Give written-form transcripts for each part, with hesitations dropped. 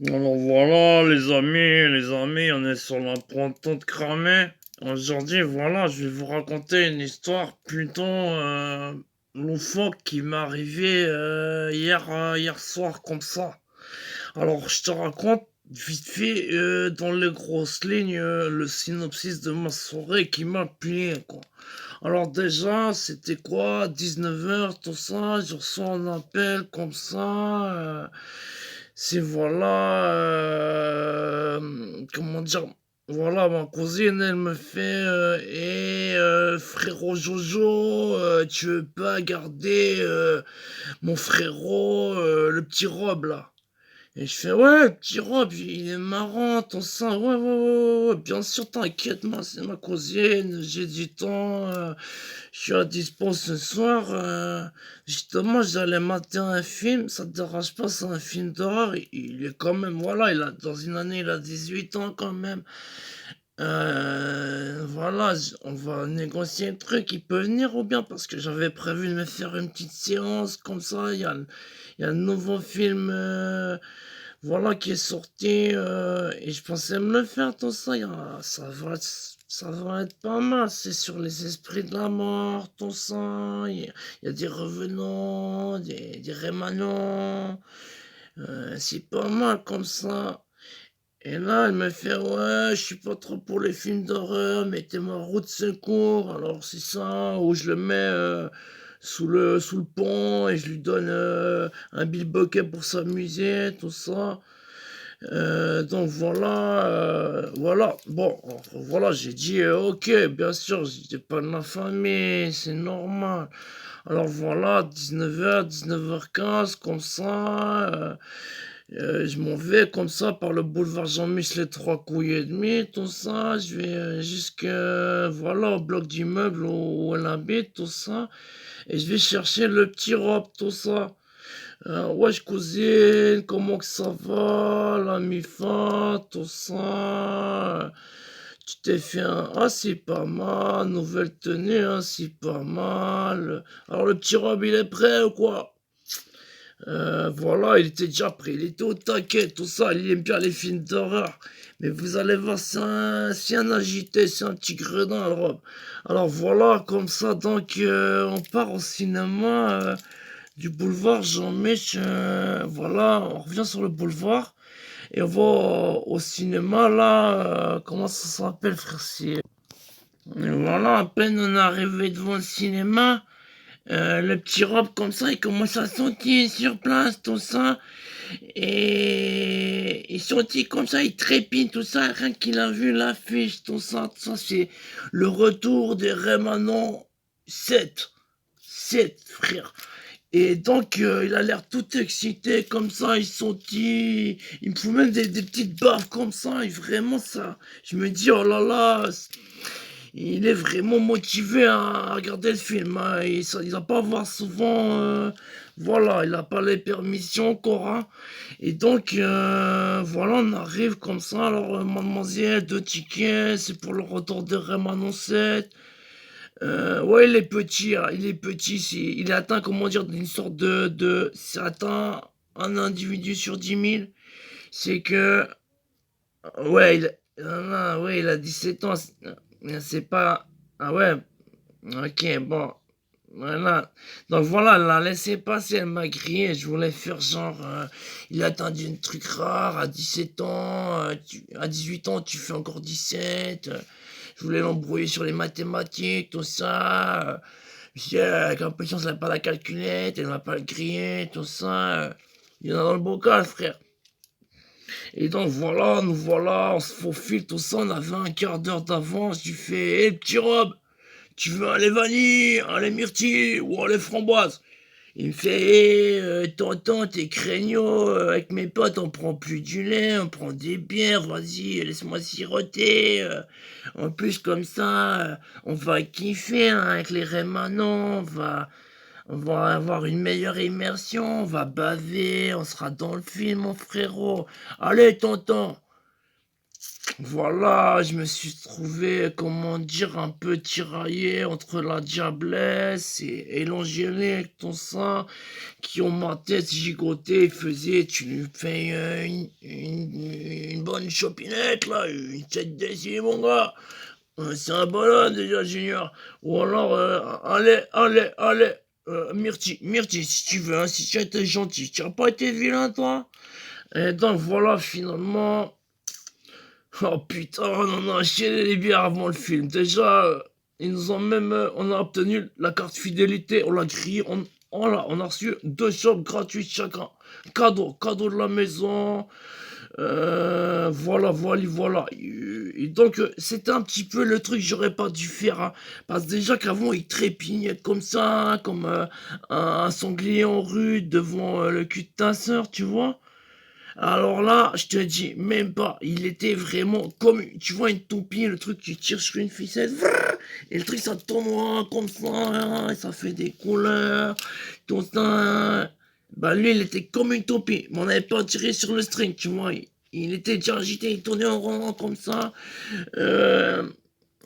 Alors voilà, les amis, on est sur la pointe de cramer. Aujourd'hui, voilà, je vais vous raconter une histoire plutôt loufoque qui m'est arrivée hier soir comme ça. Alors, je te raconte vite fait dans les grosses lignes le synopsis de ma soirée qui m'a plié, quoi. Alors déjà, c'était quoi? 19 h tout ça, je reçois un appel comme ça. C'est voilà, comment dire? Voilà, ma cousine, elle me fait, frérot Jojo, tu veux pas garder mon frérot, le petit Rob là? Et je fais, ouais, petit Rob, il est marrant, ton sein. Ouais, ouais, ouais, ouais, ouais, bien sûr, t'inquiète, moi, c'est ma cousine, j'ai du temps, je suis à dispo ce soir. Justement, j'allais mater un film, ça te dérange pas, c'est un film d'horreur. Il est quand même, voilà, dans une année, il a 18 ans quand même. Voilà, on va négocier un truc, il peut venir ou bien parce que j'avais prévu de me faire une petite séance comme ça. Il y a un nouveau film, voilà, qui est sorti et je pensais me le faire tout ça. Ça va être pas mal. C'est sur les esprits de la mort, tout ça. Il y a des revenants, des rémanents. C'est pas mal comme ça. Et là, elle me fait, ouais, je suis pas trop pour les films d'horreur, mettez-moi roue de secours. Alors, c'est ça, où je le mets sous le pont et je lui donne un bilboquet pour s'amuser, tout ça. Donc voilà, voilà. Bon, voilà, j'ai dit, ok, bien sûr, j'étais pas de ma famille, c'est normal. Alors voilà, 19 h 19 h 15 comme ça. Je m'en vais comme ça par le boulevard Jean-Michel, les trois couilles et demi, tout ça. Je vais jusque, voilà, au bloc d'immeuble où elle habite, tout ça. Et je vais chercher le petit Rob, tout ça. Wesh cousine, comment que ça va, la mi-fin, tout ça. Tu t'es fait un... Ah, c'est pas mal, nouvelle tenue, hein, c'est pas mal. Alors le petit Rob, il est prêt ou quoi? Voilà, il était déjà prêt, il était au taquet, tout ça, il aime bien les films d'horreur. Mais vous allez voir, c'est un agité, c'est un petit gredin, le Rob. Alors voilà, comme ça, donc on part au cinéma du boulevard Jean-Mich. Voilà, on revient sur le boulevard et on va au cinéma, là, comment ça s'appelle, frère? Et voilà, à peine on est arrivé devant le cinéma. Le petit Rob comme ça, il commence à sauter sur place, tout ça. Et il sautille comme ça, il trépine, tout ça. Rien qu'il a vu l'affiche, tout ça, c'est le retour des Rémanents 7. 7, frère. Et donc, il a l'air tout excité, comme ça, il sautille. Il me fout même des petites baffes comme ça, et vraiment ça. Je me dis, oh là là, il est vraiment motivé à regarder le film, hein. Il va pas voir souvent, voilà, il n'a pas les permissions encore, hein. Et donc, voilà, on arrive comme ça. Alors, mademoiselle, 2 tickets, c'est pour le retour de Rayman 7. Ouais, il est petit, hein, il est petit. Il est atteint, comment dire, d'une sorte c'est atteint un individu sur 10 000. C'est que, ouais, non, non, ouais, il a 17 ans. C'est pas, ah ouais, ok, bon, voilà. Donc voilà, elle l'a laissé passer, elle m'a grillé. Je voulais faire genre, il a attendu un truc rare à 17 ans, à 18 ans, tu fais encore 17. Je voulais l'embrouiller sur les mathématiques, tout ça. Je dis, avec un peu de chance, elle n'a pas la calculette, elle m'a pas le grillé, tout ça. Il y en a dans le bocal, frère. Et donc voilà, nous voilà, on se faufile, tout ça. On avait un quart d'heure d'avance. Je lui fais, hé, petit Rob, tu veux un lait vanille, un lait myrtille ou un lait framboise? Il me fait, hé, tonton, t'es craignos, avec mes potes, on prend plus du lait, on prend des bières, vas-y, laisse-moi siroter. En plus, comme ça, on va kiffer hein, avec les rémanents, on va avoir une meilleure immersion, on va baver, on sera dans le film, mon frérot. Allez, tonton. Voilà, je me suis trouvé, comment dire, un peu tiraillé entre la diablesse et l'angélique, tout ça, qui ont ma tête gigotée, faisait, tu lui fais une bonne chopinette, là, une tête d'essier, mon gars. C'est un bonhomme déjà, Junior. Ou alors, allez, Myrti, si tu veux, hein, si tu as été gentil, tu n'as pas été vilain, toi? Et donc voilà, finalement. Oh putain, on a acheté les bières avant le film. Déjà, ils nous ont même, on a obtenu la carte fidélité, on l'a grillé, on a reçu 2 chopes gratuites chacun. Cadeau de la maison. Voilà. Et donc, c'était un petit peu le truc que j'aurais pas dû faire, hein. Parce que déjà qu'avant, il trépignait comme ça, hein, comme un sanglier en rue devant le cul de ta sœur, tu vois. Alors là, je te dis, même pas, il était vraiment comme, tu vois, une toupie, le truc, tu tires sur une ficelle, vrrr, et le truc, ça tourne comme ça, hein, et ça fait des couleurs, tout ça, hein. Bah lui, il était comme une toupie, mais on n'avait pas tiré sur le string, tu vois, il était déjà agité, il tournait en rond comme ça, euh,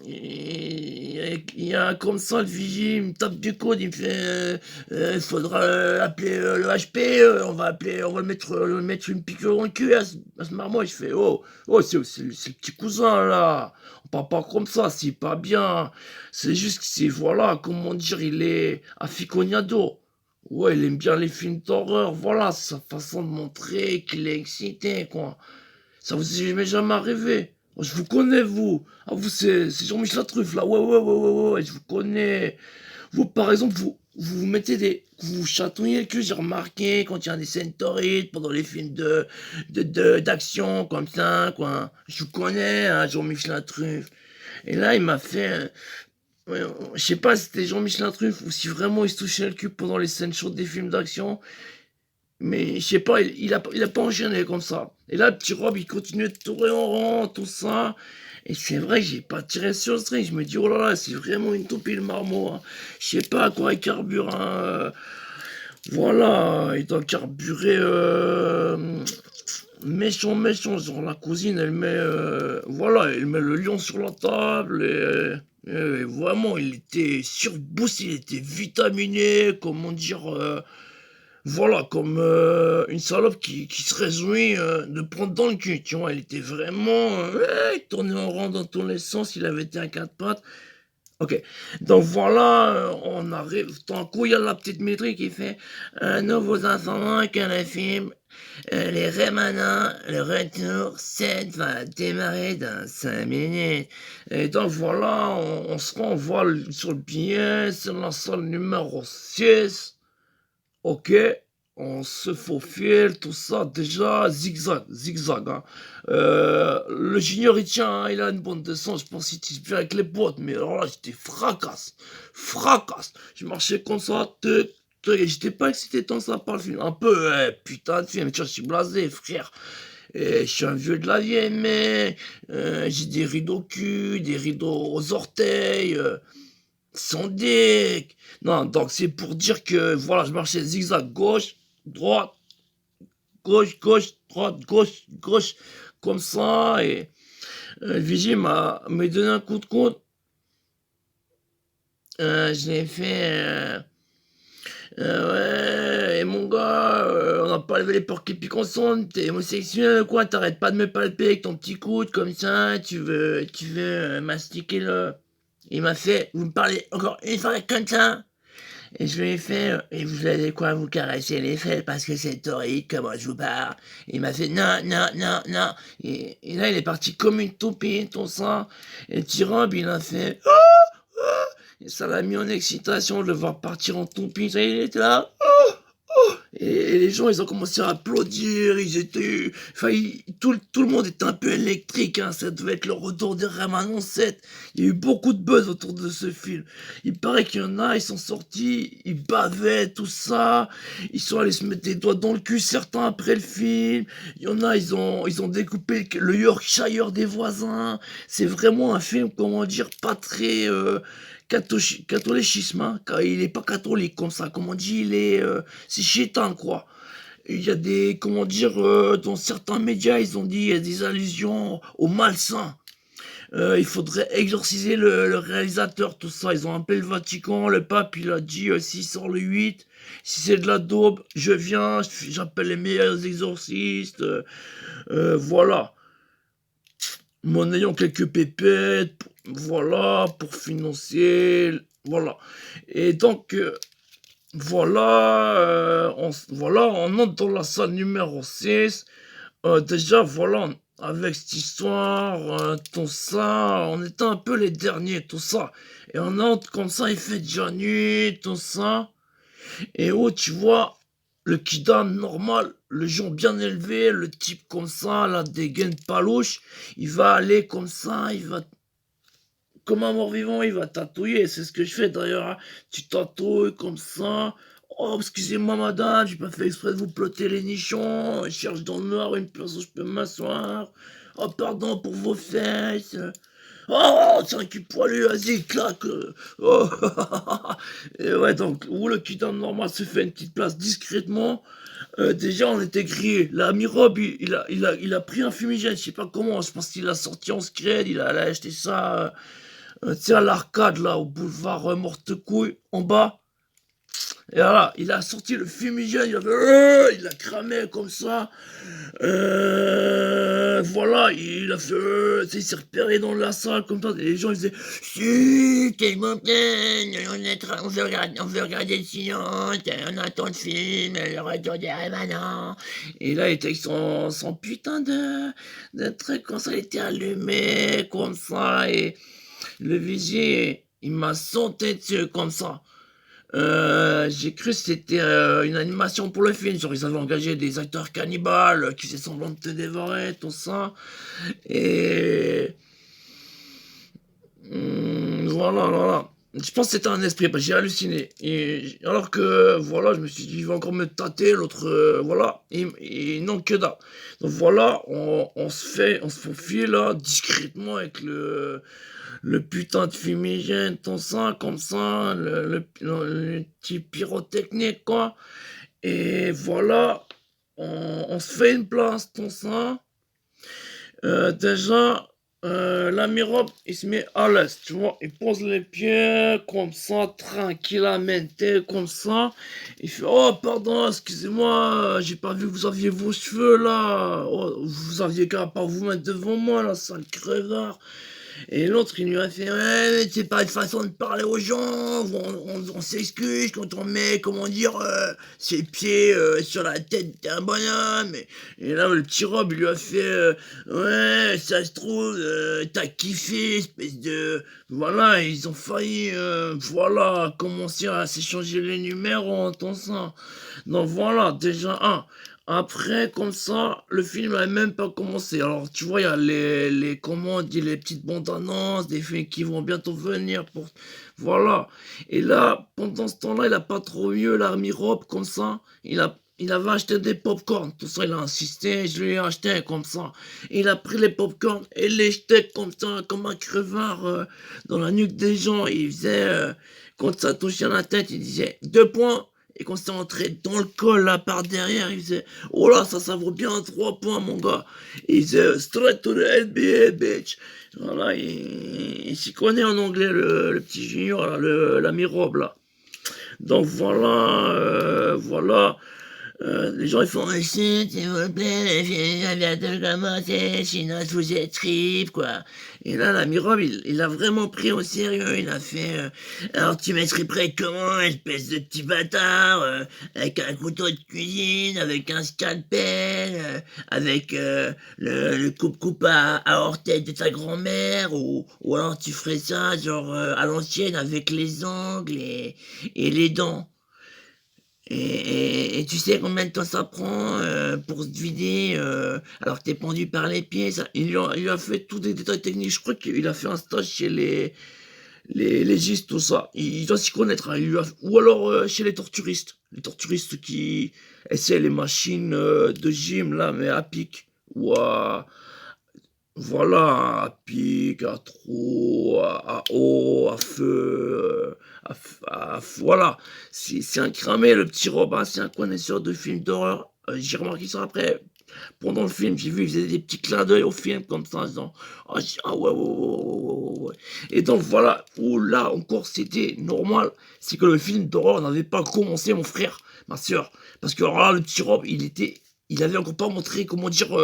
il y a comme ça le vigile, il me tape du coude, il me fait il faudra appeler le HP, on va le mettre une piqûre dans le cul à ce marmot. Je fais c'est le petit cousin là, on parle pas comme ça, c'est pas bien. C'est juste que c'est voilà, comment dire, il est afficognado. Ouais, il aime bien les films d'horreur, voilà, c'est sa façon de montrer qu'il est excité, quoi. Ça vous est jamais arrivé? Oh, je vous connais, vous. Ah, vous, c'est Jean-Michel Latruffe, là. Ouais, je vous connais. Vous, par exemple, vous mettez vous vous chatouillez le cul, j'ai remarqué, quand il y a des scènes torrides pendant les films d'action, comme ça, quoi. Je vous connais, hein, Jean-Michel Latruffe. Et là, il m'a fait, ouais, je sais pas si c'était Jean-Michel Latruffe ou si vraiment il se touchait le cul pendant les scènes chaudes des films d'action. Mais je sais pas, il a pas enchaîné comme ça. Et là, le petit Rob, il continue de tourner en rond, tout ça. Et c'est vrai que j'ai pas tiré sur le string. Je me dis, oh là là, c'est vraiment une toupie le marmot, hein. Je sais pas à quoi il carbure, hein. Voilà, il doit carburer méchant. Genre la cousine, elle met le lion sur la table et vraiment, il était surboosté, il était vitaminé, comment dire. Voilà, comme une salope qui se réjouit de prendre dans le cul, tu vois. Il était vraiment... il tournait en rond dans tous les sens, il avait été à 4 pattes. Ok, donc voilà, on arrive, d'un coup, il y a la petite métrique qui fait nouveaux informations que le film, les rémanents, le retour, scène va démarrer dans 5 minutes. Et donc voilà, on se renvoie sur le billet, c'est la salle numéro 6. Ok, on se faufile, tout ça, déjà, zigzag, hein. Le junior, il tient, hein, il a une bonne descente, je pense qu'il tisse bien avec les potes, mais alors là, j'étais fracasse. Je marchais comme ça, et j'étais pas excité tant ça par le film. Un peu, putain de film, tu vois, je suis blasé, frère. Et je suis un vieux de la vieille, mais j'ai des rideaux au cul, des rideaux aux orteils, sans deck. Non, donc c'est pour dire que voilà, je marchais zigzag droite, gauche, comme ça. Et le vigile m'a donné un coup de coude. Je l'ai fait. Ouais, et mon gars, on n'a pas levé les porcs qui piquent ensemble, t'es homosexuel ou quoi? T'arrêtes pas de me palper avec ton petit coude comme ça, tu veux mastiquer le. Il m'a fait, vous me parlez encore une fois comme ça? Et je lui ai fait, et vous allez quoi vous caresser les fesses parce que c'est horrible, comment je vous parle. Il m'a fait non. Et là, il est parti comme une toupie, tout ça. Et le petit Rob, il a fait, et ça l'a mis en excitation de le voir partir en toupie. Ça, il était là. Et les gens, ils ont commencé à applaudir, ils étaient... Enfin, tout le monde était un peu électrique, hein. Ça devait être le retour des Rayman 7. Il y a eu beaucoup de buzz autour de ce film. Il paraît qu'il y en a, ils sont sortis, ils bavaient, tout ça. Ils sont allés se mettre des doigts dans le cul, certains, après le film. Il y en a, ils ont découpé le Yorkshire des voisins. C'est vraiment un film, comment dire, pas très... catholichisme, hein. Il est pas catholique comme ça, comme on dit, c'est chétan, quoi. il y a des, comment dire, dans certains médias, ils ont dit, il y a des allusions au malsain. Il faudrait exorciser le réalisateur, tout ça. Ils ont appelé le Vatican, le pape, il a dit, s'il sort le 8, si c'est de la daube, je viens, j'appelle les meilleurs exorcistes, voilà. Monnayant quelques pépettes, voilà, pour financer, voilà. Et donc, voilà, on entre dans la salle numéro 6. Déjà, voilà, avec cette histoire, tout ça, on était un peu les derniers, tout ça. Et on entre comme ça, il fait déjà nuit, tout ça. Et oh, tu vois, le kidam normal, le gens bien élevé, le type comme ça, la dégaine palouche, il va aller comme ça, il va comme un mort-vivant, il va tatouiller. C'est ce que je fais d'ailleurs, hein. Tu tatouilles comme ça. Oh, excusez-moi, madame, j'ai pas fait exprès de vous plotter les nichons. Je cherche dans le noir une place où je peux m'asseoir. Oh, pardon pour vos fesses. Oh, c'est un cul poilu, vas-y, claque. Oh, et ouais, donc, où le kidam normal se fait une petite place discrètement. Déjà, on était grillé. L'ami Rob, il a pris un fumigène, je sais pas comment. Je pense qu'il a sorti en scred, il a allé acheter ça. Tu sais, à l'arcade, là, au boulevard Morte-Couille, en bas. Et voilà, il a sorti le fumigène, il a cramé comme ça. Voilà, il a fait, tu sais, il s'est repéré dans la salle comme ça. Et les gens, ils disaient, chut, s'il vous plaît, on veut regarder le silence, on attend le film, le retour des rémanents. Et là, il était avec son putain de truc, comme ça, il était allumé, comme ça, et le vigier, il m'a sauté dessus comme ça. J'ai cru que c'était une animation pour le film. Genre, ils avaient engagé des acteurs cannibales qui faisaient semblant de te dévorer, tout ça. Et. Voilà, voilà. Je pense que c'était un esprit, parce que j'ai halluciné. Et, alors que, voilà, je me suis dit, il va encore me tâter, l'autre, voilà. Et non, que dalle. Donc voilà, on se faufile, là, discrètement, avec le putain de fumigène, tout ça, comme ça, le petit pyrotechnique, quoi. Et voilà, on se fait une place, tout ça. Déjà, l'ami Rob, il se met à l'aise, tu vois. Il pose les pieds comme ça, tranquillamente, comme ça. Il fait, oh, pardon, excusez-moi, j'ai pas vu que vous aviez vos cheveux là. Oh, vous aviez qu'à pas vous mettre devant moi, là, sale crevard. Et l'autre, il lui a fait, ouais, mais c'est pas une façon de parler aux gens, on s'excuse quand on met, comment dire, ses pieds sur la tête d'un bonhomme. Et là, le petit Rob, il lui a fait, ouais, ça se trouve, t'as kiffé, espèce de... Voilà, ils ont failli, voilà, commencer à s'échanger les numéros en temps ça. Donc voilà, déjà, un. Après, comme ça, le film n'a même pas commencé. Alors, tu vois, il y a comment on dit, les petites bandes annonces, des films qui vont bientôt venir pour, voilà. Et là, pendant ce temps-là, il a pas trop eu l'army robe, comme ça. Il avait acheté des pop-corn. Tout ça, il a insisté, je lui ai acheté comme ça. Il a pris les pop-corn et les jetait comme ça, comme un crevard, dans la nuque des gens. Il faisait, quand ça touchait la tête, il disait 2 points. Et quand c'était entré dans le col, là, par derrière, il faisait, oh là, ça vaut bien 3 points, mon gars. Il disait, straight to the NBA, bitch. Voilà, il s'y connaît en anglais, le petit junior, là, l'ami Rob, là. Donc voilà, voilà. Les gens ils font un chut, s'il vous plaît, le film vient de commencer, sinon je vous étripe, quoi. Et là, l'ami Rob, il a vraiment pris au sérieux, il a fait, alors tu m'étriperais comment, espèce de petit bâtard, avec un couteau de cuisine, avec un scalpel, avec le coupe-coupe à orteil de ta grand-mère, ou alors tu ferais ça, genre, à l'ancienne, avec les ongles et les dents. Et tu sais combien de temps ça prend pour se vider alors que t'es pendu par les pieds ça, il lui a fait tous des détails techniques. Je crois qu'il a fait un stage chez les légistes, tout ça. Il doit s'y connaître. Hein. Ou alors chez les torturistes. Les torturistes qui essaient les machines de gym, là, mais à pic. Ou à, voilà, à pic, à trou, à eau, à feu, voilà. C'est un cramé, le petit Robin, c'est un connaisseur de films d'horreur. J'ai remarqué ça après. Pendant le film, j'ai vu, il faisait des petits clins d'œil au film comme ça, en disant: «Ah j ah ouais, ouais, ouais, ouais, ouais, ouais, ouais» et donc voilà, où là encore c'était normal, c'est que le film d'horreur n'avait pas commencé, mon frère, ma sœur. Parce que alors là, le petit Rob, il avait encore pas montré, comment dire,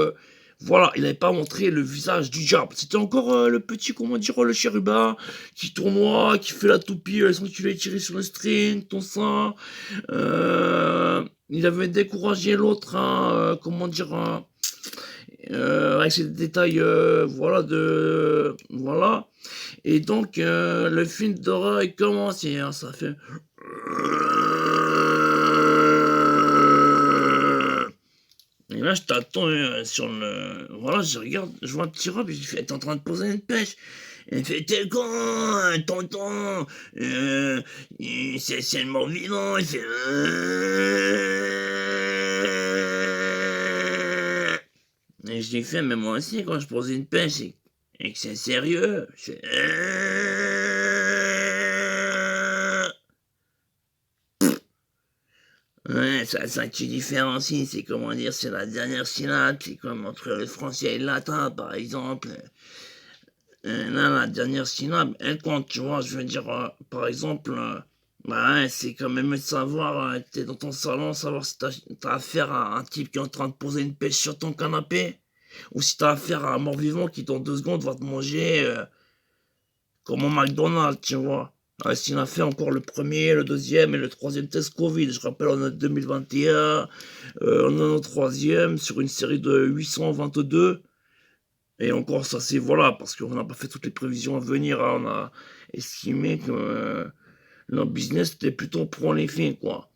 voilà, il avait pas montré le visage du diable. C'était encore, le petit, comment dire, le chérubin qui tournoie, qui fait la toupie, sans que tu l'aies tiré sur le string, ton ça. Il avait découragé l'autre, hein, comment dire, hein, avec ces détails, voilà, voilà. Et donc, le film d'horreur, il commence, et ça fait. Et là, je t'attends sur le. Voilà, je regarde, je vois un petit Rob, et je fais: t'es en train de poser une pêche. Et il fait: t'es con, tonton, c'est le mort vivant. Il fait. Et je lui fais: mais moi aussi, quand je pose une pêche et que c'est sérieux, je fais. Ouais, ça qui différencie, c'est comment dire, c'est la dernière syllabe, c'est comme entre le français et le latin, par exemple. Là, la dernière syllabe, elle compte, tu vois, je veux dire, par exemple, bah ouais, c'est quand même de savoir, t'es dans ton salon, savoir si t'as affaire à un type qui est en train de poser une pêche sur ton canapé, ou si t'as affaire à un mort-vivant qui, dans 2 secondes, va te manger, comme au McDonald's, tu vois. S'il a fait encore le premier, le deuxième et le troisième test Covid. Je rappelle, en 2021, on est au troisième sur une série de 822. Et encore, ça c'est voilà, parce qu'on n'a pas fait toutes les prévisions à venir, hein. On a estimé que notre business était plutôt pour les fins, quoi.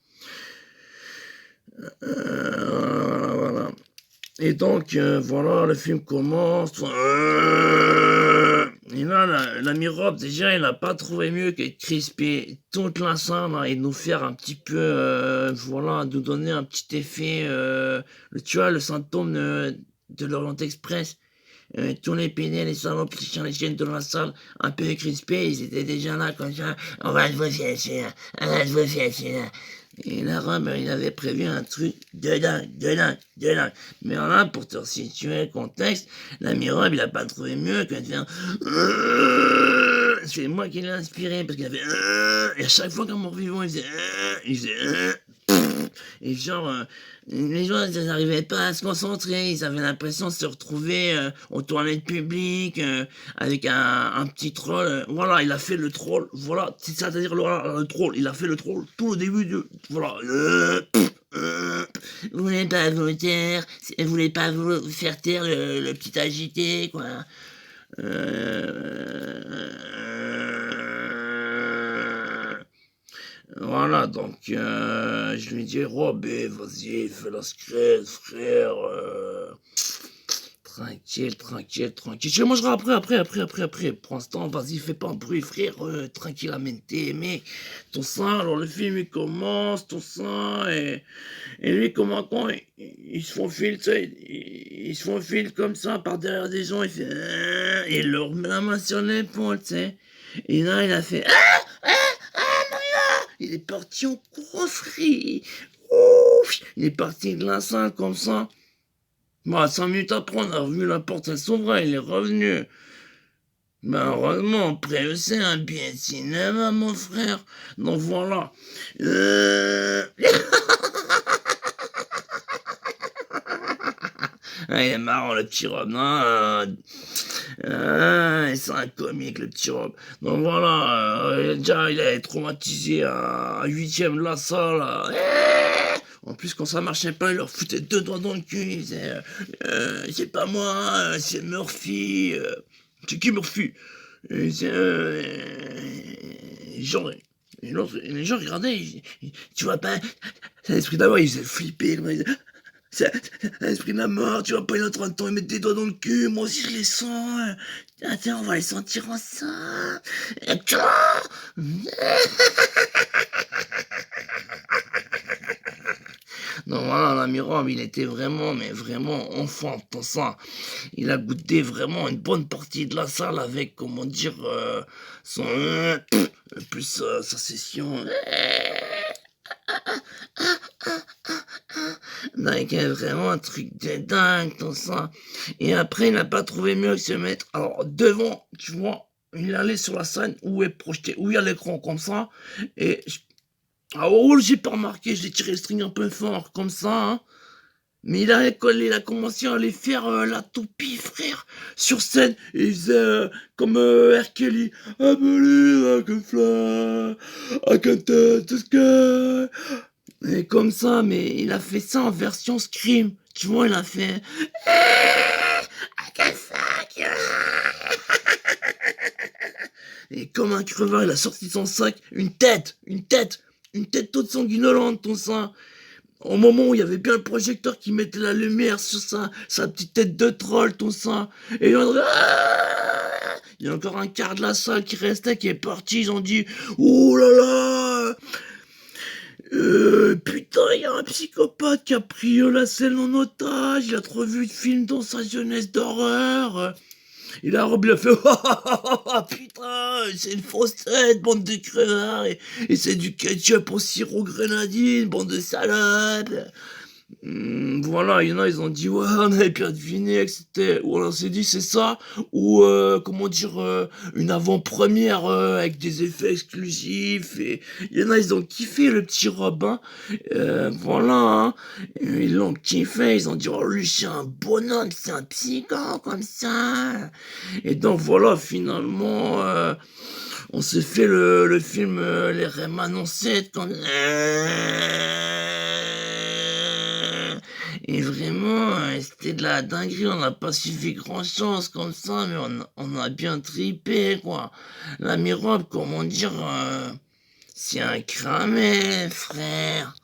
Voilà. Et donc, voilà, le film commence. Et là, l'ami Rob, déjà, il n'a pas trouvé mieux que de crisper toute la salle, hein, et nous faire un petit peu, voilà, nous donner un petit effet, tu vois, le symptôme de l'Orient Express. Tous les pédés, les salopes, les chiens, les chiennes de la salle, un peu crispés, ils étaient déjà là, comme ça. On va se faire celui-là, on va se faire celui-là. Et là, Rob, il avait prévu un truc de dingue, de dingue, de dingue. Mais alors là, pour te situer le contexte, l'ami Rob, il a pas trouvé mieux que de faire. C'est moi qui l'ai inspiré, parce qu'il avait. Et à chaque fois qu'un mort-vivant, il faisait. Il faisait. Et genre, les gens, ils n'arrivaient pas à se concentrer, ils avaient l'impression de se retrouver aux toilettes publiques, avec un petit troll. Voilà, il a fait le troll, voilà, c'est-à-dire le troll, il a fait le troll tout au début du. Voilà. Vous voulez pas vous taire, vous voulez pas vous faire taire le petit agité, quoi. Voilà, donc je lui dis: Rob, vas-y, fais la scred, frère. Tranquille, tranquille, tranquille. Je mangerai après. Pour l'instant, vas-y, fais pas un bruit, frère. Tranquille, mente, mais tout ça. Alors, le film, il commence, tout ça. Et lui, comment quand il se faufile, tu sais, il se faufile comme ça par derrière des gens. Il fait. Et il leur met la main sur l'épaule, tu sais. Et là, il a fait. Il est parti en gros free. Ouf, il est parti de la salle comme ça. Bah, 5 minutes après, on a revu la porte, elle s'ouvrait, il est revenu. Ben, heureusement, après, c'est un billet de cinéma, mon frère. Donc voilà. Ah, il est marrant, le petit Rob. C'est un comique, le petit Rob. Donc voilà, déjà, il est traumatisé à 8ème de la salle. En plus, quand ça marchait pas, il leur foutait 2 doigts dans le cul. Il disait, c'est pas moi, c'est Murphy. C'est qui Murphy? Et c'est, genre, les gens regardaient, tu vois pas, c'est l'esprit d'amour, ils faisaient flipper. C'est l'esprit de la mort, tu vois pas, il est en train de t'en mettre des doigts dans le cul, moi aussi je les sens. Tiens, on va les sentir ensemble. Non, voilà, l'ami Rob, il était vraiment, mais vraiment enfant dans ça. Il a goûté vraiment une bonne partie de la salle avec, comment dire, son. Plus sa session. Donc, vraiment un truc de dingue, tout ça. Et après, il n'a pas trouvé mieux que se mettre, alors, devant, tu vois, il allait sur la scène où est projeté, où il y a l'écran, comme ça. Et, ah, oh, j'ai pas remarqué, j'ai tiré le string un peu fort, comme ça, hein. Mais il a commencé à aller faire la toupie, frère, sur scène. Et il faisait comme R. Kelly. I believe I can fly, I can touch the sky. Et comme ça, mais il a fait ça en version Scream. Tu vois, il a fait I can fuck you. Et comme un crevard, il a sorti de son sac une tête toute sanguinolente, ton sein. Au moment où il y avait bien le projecteur qui mettait la lumière sur sa petite tête de troll, tout ça. Et il y a encore un quart de la salle qui restait, qui est parti. Ils ont dit, ouh là là, putain, il y a un psychopathe qui a pris la scène en otage. Il a trop vu de films dans sa jeunesse d'horreur. Il a fait putain, c'est une faussette, bande de crevards, et c'est du ketchup au sirop grenadine, bande de salades. Voilà, il y en a, ils ont dit, ouais, on avait bien deviné que c'était, ou on s'est dit, c'est ça, ou, comment dire, une avant-première avec des effets exclusifs, et il y en a, ils ont kiffé le petit Robin, voilà, hein. Ils l'ont kiffé, ils ont dit, oh, lui, c'est un bonhomme, c'est un psycho, comme ça. Et donc, voilà, finalement, on s'est fait le film Les Rayman annoncés, comme... Et vraiment, c'était de la dinguerie, on n'a pas suivi grand chose comme ça, mais on a bien tripé, quoi. La mirobe, comment dire, c'est un cramé, frère.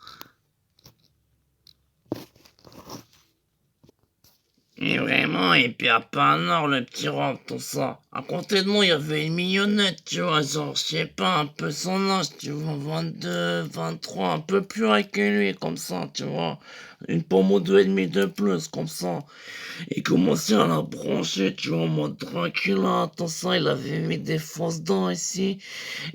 Et vraiment, il perd pas un or, le petit robe, tout ça. À côté de moi, il y avait une mignonnette, tu vois, genre, je sais pas, un peu son âge, tu vois, 22, 23, un peu plus high que lui, comme ça, tu vois. Une pomme ou deux et demi de plus, comme ça. Il commençait à la brancher, tu vois, en mode Dracula, tout ça, il avait mis des fausses dents ici.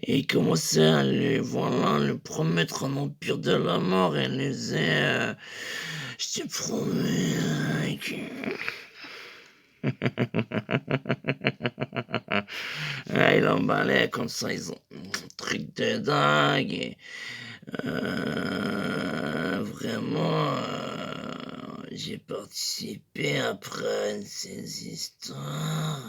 Et il commençait à lui, voilà, lui promettre un empire de la mort, et il lui disait, je te promets que... Ah, il emballait comme ça, ils ont un truc de dingue. Et, vraiment, j'ai participé après à ces histoires.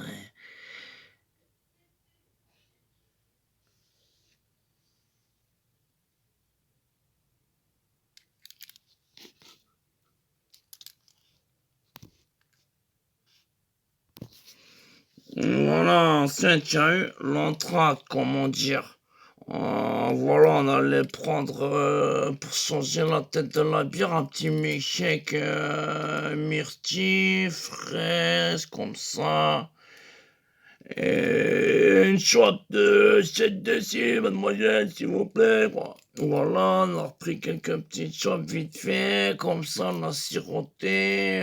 Voilà, ensuite, il y a eu l'entrade, comment dire. Voilà, on allait prendre, pour changer la tête de la bière, un petit milkshake myrtille, fraise, comme ça. Et une shot de 7 décimales, mademoiselle, s'il vous plaît, quoi. Voilà, on a repris quelques petites shots vite fait, comme ça, on a siroté.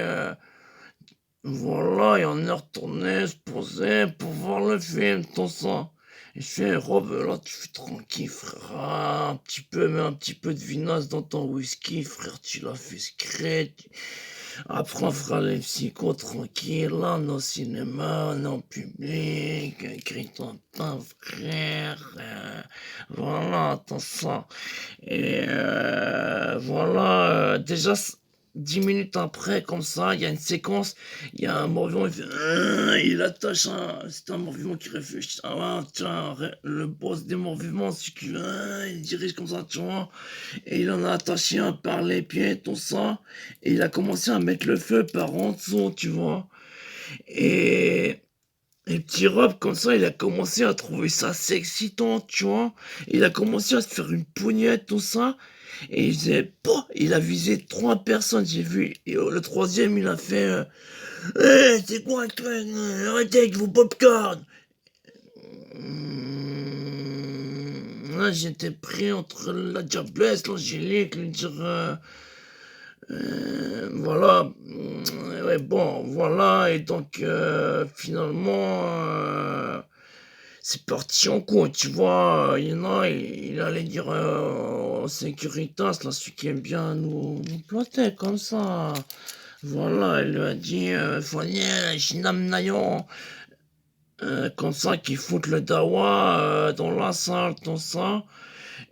Voilà, et on est retourné se poser pour voir le film, tout ça. Et je fais, Rob, là, tu fais tranquille, frère. Ah, un petit peu, mais un petit peu de vinasse dans ton whisky, frère, tu l'as fait secret. Après, on fera les psychos tranquille, là, on est au cinéma, on est en public, écrit ton temps, frère. Voilà, attends ça. Et voilà, déjà, 10 minutes après, comme ça, il y a une séquence, il y a un mort-vivant, il attache c'est un mort-vivant qui réfléchit, ah ouais, tiens, le boss des morts-vivants, c'est qu'il il dirige comme ça, tu vois, et il en a attaché un par les pieds, tout ça, et il a commencé à mettre le feu par en dessous, tu vois, et... Et petit Rob, comme ça, il a commencé à trouver ça assez excitant, tu vois. Il a commencé à se faire une poignette, tout ça. Et il faisait, pouah, il a visé 3 personnes, j'ai vu. Et le troisième, il a fait, c'est quoi, toi, arrêtez avec vos popcorn. Là, j'étais pris entre la diablesse, l'angélique, lui dire, voilà, ouais, bon, voilà, et donc finalement, c'est parti en couille, tu vois? Il y en a, il allait dire, au Securitas, là, celui qui aime bien nous planter comme ça. Voilà, il lui a dit, «Fournier, Shinam Nayon», comme ça, qui foutent le dawa, dans la salle, tout ça.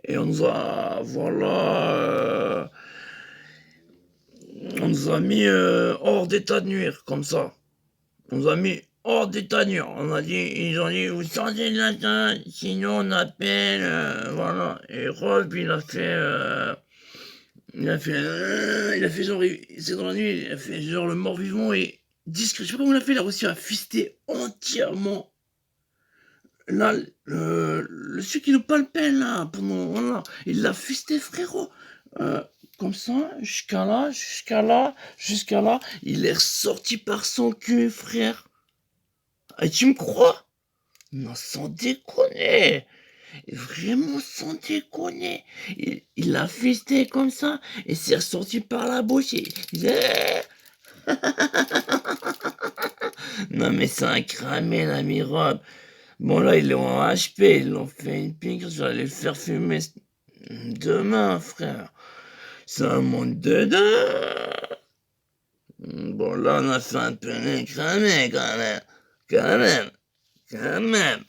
Et on nous a, voilà, on nous a mis hors d'état de nuire, comme ça. On nous a mis hors d'état de nuire. On a dit, ils ont dit, vous sortez de la salle, sinon on appelle, voilà. Et Rob, il a fait genre, c'est dans la nuit, il a fait genre le mort-vivant et discret. Je sais pas comment il a fait, il a réussi à fister entièrement. Là, celui qui nous palpait, là, pendant, voilà, il l'a fisté, frérot. Euh, Comme ça, jusqu'à là, jusqu'à là, jusqu'à là, il est ressorti par son cul, frère. Et tu me crois? Non, sans déconner. Vraiment sans déconner. Il l'a fisté comme ça, et c'est ressorti par la bouche. Non, mais c'est un cramé, l'ami Rob. Bon, là, ils l'ont en HP, ils l'ont fait une piqûre, je vais aller le faire fumer demain, frère. C'est un monde dedans. Bon, là, on a fait un peu cramé, quand même. Quand même. Quand même.